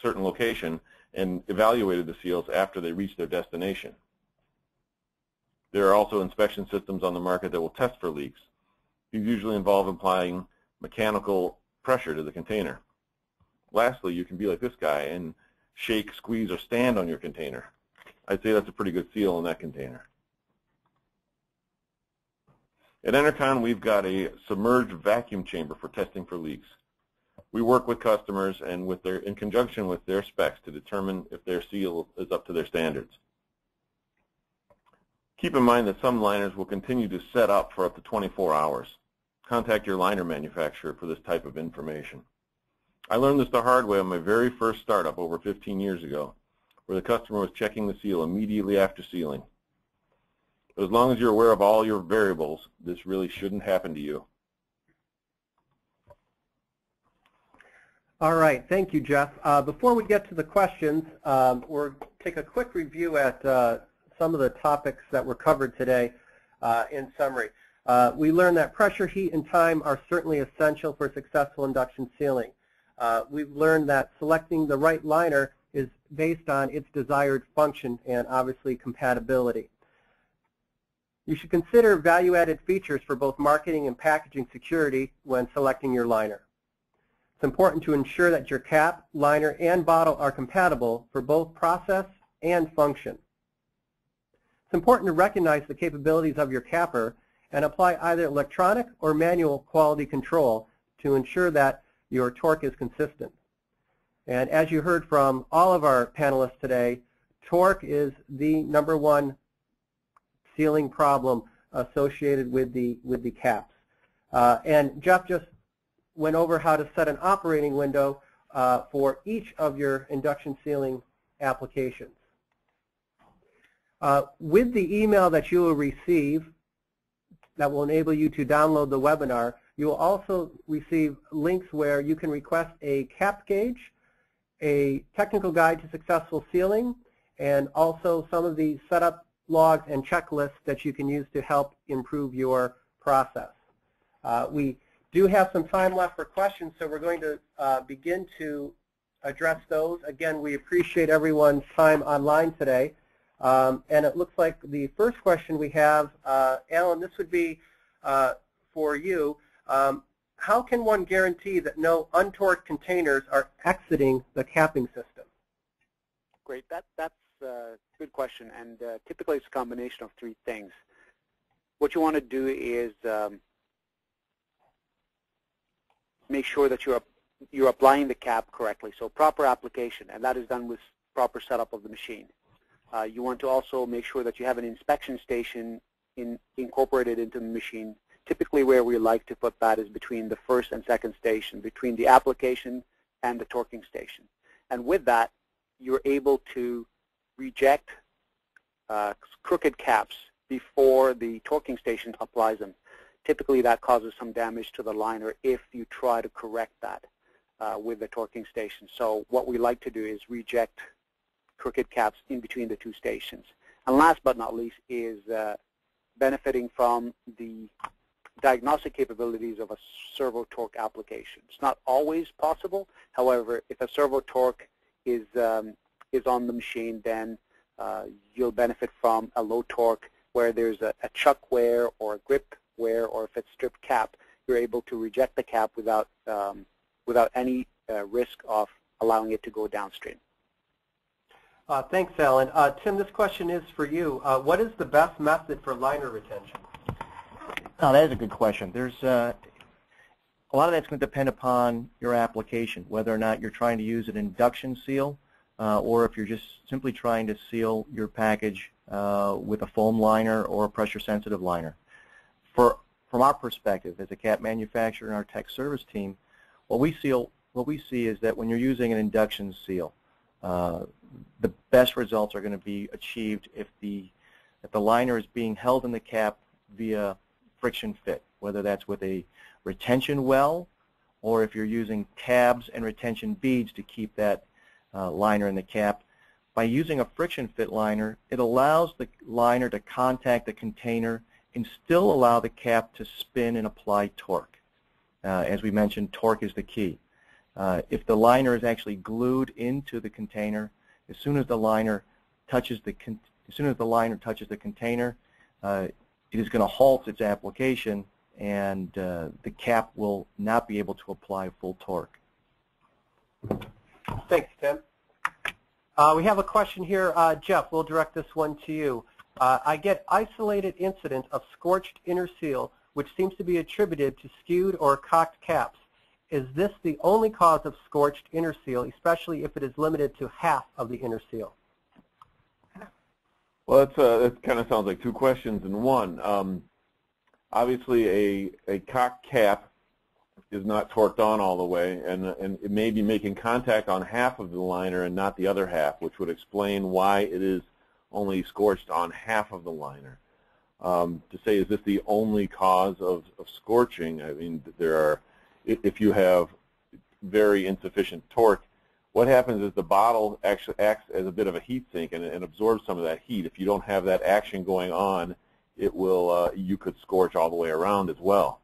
certain location and evaluated the seals after they reached their destination. There are also inspection systems on the market that will test for leaks. These usually involve applying mechanical pressure to the container. Lastly, you can be like this guy and shake, squeeze, or stand on your container. I'd say that's a pretty good seal in that container. At Enercon, we've got a submerged vacuum chamber for testing for leaks. We work with customers and in conjunction with their specs to determine if their seal is up to their standards. Keep in mind that some liners will continue to set up for up to 24 hours. Contact your liner manufacturer for this type of information. I learned this the hard way on my very first startup over 15 years ago, where the customer was checking the seal immediately after sealing. But as long as you're aware of all your variables, this really shouldn't happen to you. All right, thank you, Jeff. Before we get to the questions, we'll take a quick review at some of the topics that were covered today in summary. We learned that pressure, heat, and time are certainly essential for successful induction sealing. We've learned that selecting the right liner is based on its desired function and obviously compatibility. You should consider value-added features for both marketing and packaging security when selecting your liner. It's important to ensure that your cap, liner, and bottle are compatible for both process and function. It's important to recognize the capabilities of your capper and apply either electronic or manual quality control to ensure that your torque is consistent. And as you heard from all of our panelists today, torque is the #1 sealing problem associated with the caps. And Jeff just went over how to set an operating window for each of your induction sealing applications. With the email that you will receive that will enable you to download the webinar, you will also receive links where you can request a cap gauge, a technical guide to successful sealing, and also some of the setup logs and checklists that you can use to help improve your process. We do have some time left for questions, so we're going to begin to address those. Again, we appreciate everyone's time online today. And it looks like the first question we have, Alan, this would be for you. How can one guarantee that no untorqued containers are exiting the capping system? Great. That's a good question, and typically it's a combination of 3 things. What you want to do is make sure that you're applying the cap correctly, so proper application, and that is done with proper setup of the machine. You want to also make sure that you have an inspection station incorporated into the machine. Typically where we like to put that is between the first and second station, between the application and the torquing station. And with that, you're able to reject crooked caps before the torquing station applies them. Typically that causes some damage to the liner if you try to correct that with the torquing station. So what we like to do is reject crooked caps in between the 2 stations. And last but not least is benefiting from the diagnostic capabilities of a servo torque application. It's not always possible. However, if a servo torque is on the machine, then you'll benefit from a low torque where there's a chuck wear or a grip wear, or if it's stripped cap, you're able to reject the cap without any risk of allowing it to go downstream. Thanks, Alan. Tim, this question is for you. What is the best method for liner retention? Oh, that is a good question. There's a lot of that's going to depend upon your application, whether or not you're trying to use an induction seal or if you're just simply trying to seal your package with a foam liner or a pressure-sensitive liner. From our perspective as a cap manufacturer and our tech service team, what we see is that when you're using an induction seal, the best results are going to be achieved if the liner is being held in the cap via friction fit, whether that's with a retention well or if you're using tabs and retention beads to keep that liner in the cap. By using a friction fit liner, it allows the liner to contact the container and still allow the cap to spin and apply torque. As we mentioned, torque is the key. If the liner is actually glued into the container, as soon as the liner touches the container, it is going to halt its application, and the cap will not be able to apply full torque. Thanks, Tim. We have a question here. Jeff, we'll direct this one to you. I get isolated incident of scorched inner seal, which seems to be attributed to skewed or cocked caps. Is this the only cause of scorched inner seal, especially if it is limited to half of the inner seal? Well, that kind of sounds like 2 questions in one. Obviously, a cocked cap is not torqued on all the way, and it may be making contact on half of the liner and not the other half, which would explain why it is only scorched on half of the liner. To say, is this the only cause of scorching? I mean, there are, if you have very insufficient torque, what happens is the bottle actually acts as a bit of a heat sink and absorbs some of that heat. If you don't have that action going on, it will, you could scorch all the way around as well.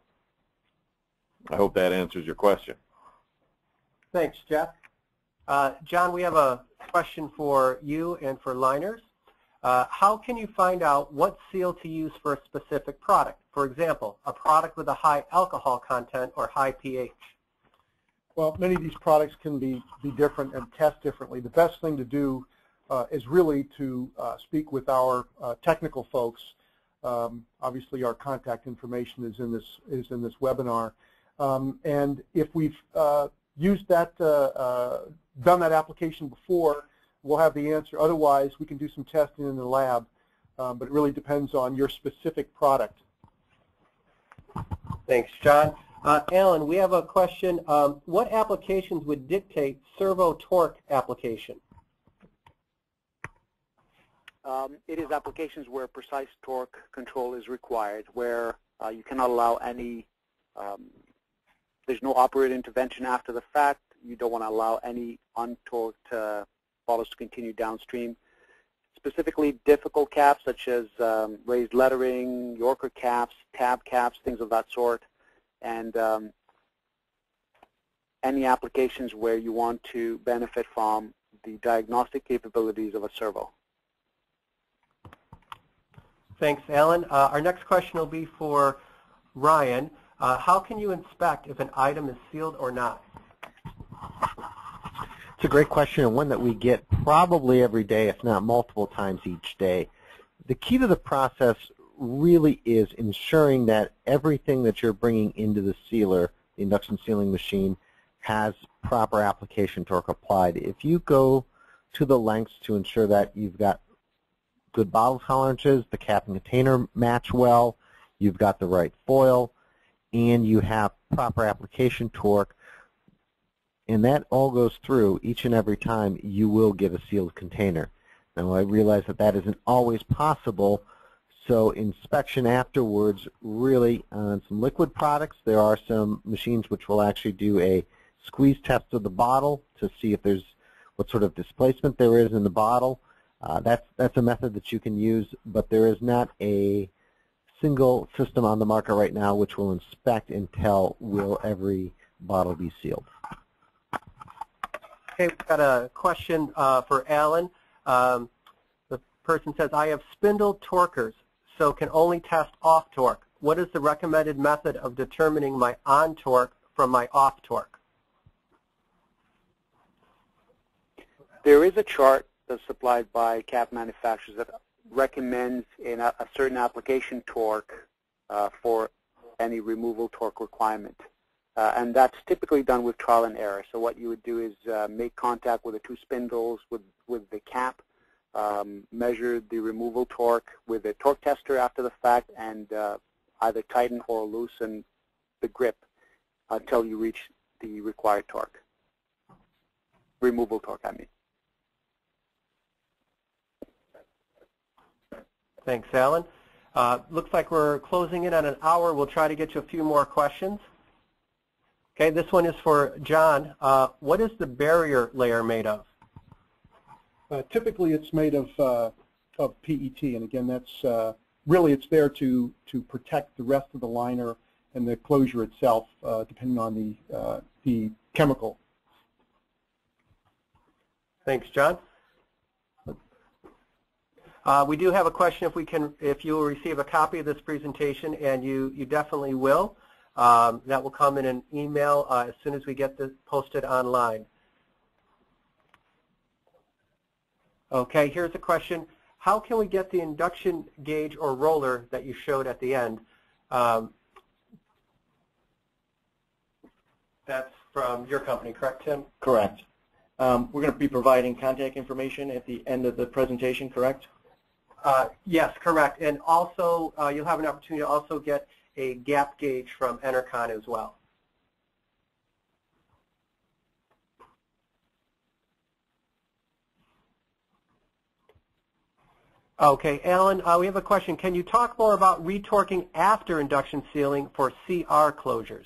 I hope that answers your question. Thanks, Jeff. John, we have a question for you and for liners. How can you find out what seal to use for a specific product? For example, a product with a high alcohol content or high pH. Well, many of these products can be different and test differently. The best thing to do is really to speak with our technical folks. Obviously, our contact information is in this webinar. And if we've used that, done that application before, we'll have the answer. Otherwise, we can do some testing in the lab, but it really depends on your specific product. Thanks, John. Alan, we have a question. What applications would dictate servo torque application? It is applications where precise torque control is required, where you cannot allow any, there's no operator intervention after the fact. You don't want to allow any untorqued bottles to continue downstream. Specifically difficult caps such as raised lettering, Yorker caps, tab caps, things of that sort, and any applications where you want to benefit from the diagnostic capabilities of a servo. Thanks, Alan. Our next question will be for Ryan. How can you inspect if an item is sealed or not? It's a great question, and one that we get probably every day, if not multiple times each day. The key to the process really is ensuring that everything that you're bringing into the sealer, the induction sealing machine, has proper application torque applied. If you go to the lengths to ensure that you've got good bottle tolerances, the cap and container match well, you've got the right foil, and you have proper application torque, and that all goes through each and every time, you will get a sealed container. Now, I realize that that isn't always possible, so inspection afterwards, really on some liquid products, there are some machines which will actually do a squeeze test of the bottle to see if there's what sort of displacement there is in the bottle. That's a method that you can use, but there is not a single system on the market right now which will inspect and tell will every bottle be sealed. Okay, we've got a question for Alan. The person says, I have spindle torquers, so can only test off torque. What is the recommended method of determining my on torque from my off torque? There is a chart that's supplied by cap manufacturers that recommends a certain application torque for any removal torque requirement. And that's typically done with trial and error. So what you would do is make contact with the two spindles with the cap, measure the removal torque with a torque tester after the fact, and either tighten or loosen the grip until you reach the required torque. Removal torque, I mean. Thanks, Alan. Looks like we're closing in on an hour. We'll try to get you a few more questions. Okay, this one is for John. What is the barrier layer made of? Typically, it's made of PET, and again, that's really it's there to protect the rest of the liner and the closure itself, depending on the chemical. Thanks, John. We do have a question if you will receive a copy of this presentation, and you definitely will. That will come in an email as soon as we get this posted online. Okay, here's a question. How can we get the induction gauge or roller that you showed at the end? That's from your company, correct, Tim? Correct. We're going to be providing contact information at the end of the presentation, correct? Yes, correct. And also, you'll have an opportunity to also get a gap gauge from Enercon as well. Okay, Alan, we have a question. Can you talk more about retorquing after induction sealing for CR closures?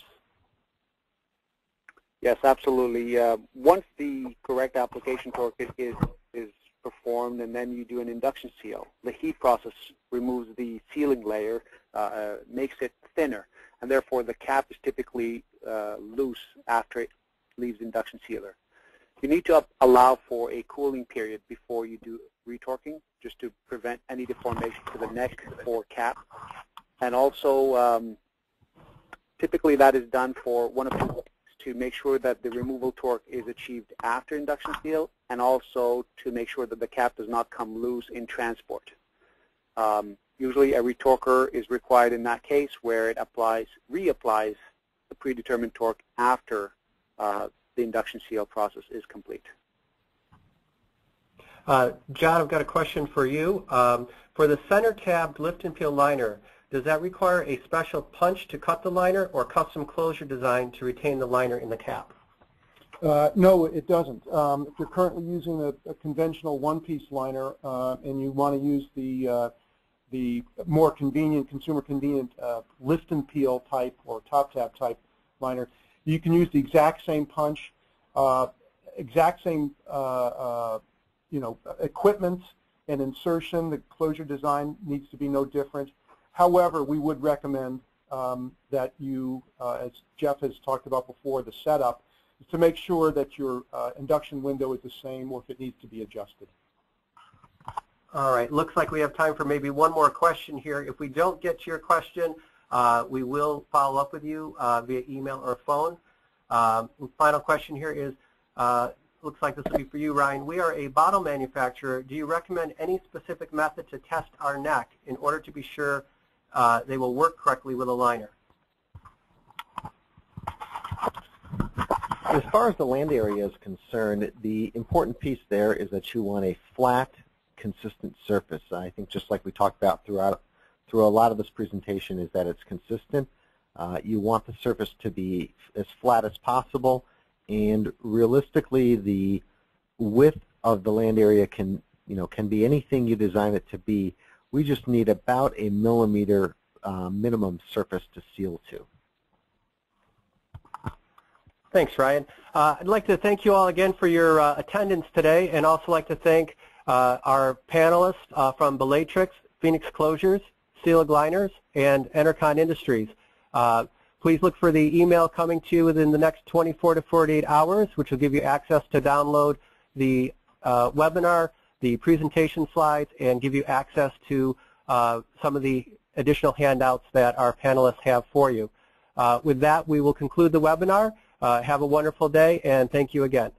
Yes, absolutely. Once the correct application torque is performed, and then you do an induction seal, the heat process removes the sealing layer, makes it thinner, and therefore the cap is typically loose after it leaves induction sealer. You need to allow for a cooling period before you do retorquing, just to prevent any deformation to the neck or cap. And also, typically that is done for one of two ways: to make sure that the removal torque is achieved after induction seal, and also to make sure that the cap does not come loose in transport. Usually a retorquer is required in that case, where it reapplies the predetermined torque after the induction seal process is complete. John, I've got a question for you. For the center tabbed lift and peel liner, does that require a special punch to cut the liner or custom closure design to retain the liner in the cap? No, it doesn't. If you're currently using a conventional one-piece liner and you want to use the more convenient, consumer convenient lift and peel type or top tab type liner, you can use the exact same punch, exact same equipment and insertion. The closure design needs to be no different. However, we would recommend that you, as Jeff has talked about before, the setup is to make sure that your induction window is the same or if it needs to be adjusted. All right, looks like we have time for maybe one more question here. If we don't get to your question, we will follow up with you via email or phone. Final question here is, looks like this will be for you, Ryan. We are a bottle manufacturer. Do you recommend any specific method to test our neck in order to be sure they will work correctly with a liner? As far as the land area is concerned, the important piece there is that you want a flat, consistent surface. I think just like we talked about through a lot of this presentation is that it's consistent. You want the surface to be as flat as possible, and realistically the width of the land area can be anything you design it to be. We just need about a millimeter minimum surface to seal to. Thanks, Ryan. I'd like to thank you all again for your attendance today, and also like to thank our panelists from Bellatrix, Phoenix Closures, Seal Liners, and Enercon Industries. Please look for the email coming to you within the next 24 to 48 hours, which will give you access to download the webinar, the presentation slides, and give you access to some of the additional handouts that our panelists have for you. With that, we will conclude the webinar. Have a wonderful day, and thank you again.